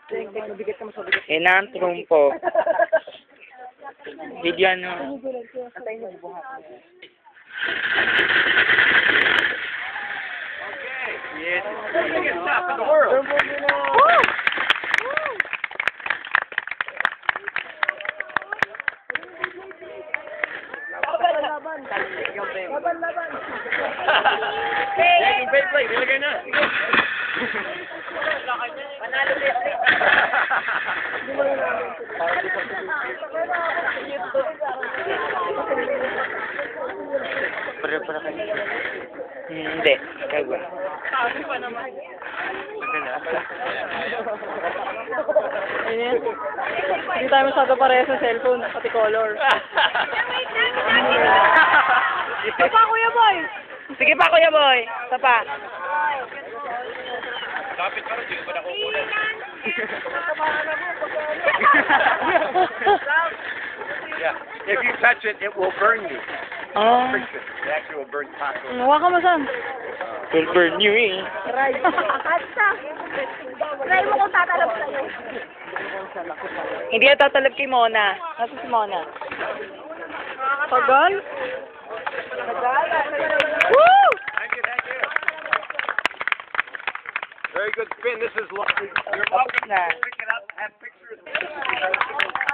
Yan na ang trumpo. Bigyan no. Yes, it's the biggest stop in the world. Yung Beyblade, ilagay na. Panalo Beyblade. Para kayo. Hindi. Kagwa. Hindi tayo masyado parehas sa cellphone, pati color. Isa pa, Kuya Boy! Sige pa, Kuya Boy. Isa pa. Kapit pa rin, hindi ko na kukunin. Yeah, if you touch it, it will burn you. Oh. Friction. It actually will burn taco. Huwag ka masan. Will burn you eh. Try. Basta. Try mo kung tatalab sa'yo. Hindi ka tatalab kay Mona. Nasa si Mona? Tagal? Woo! Thank you, thank you. Very good spin. This is lovely. You're welcome to pick it up and have pictures.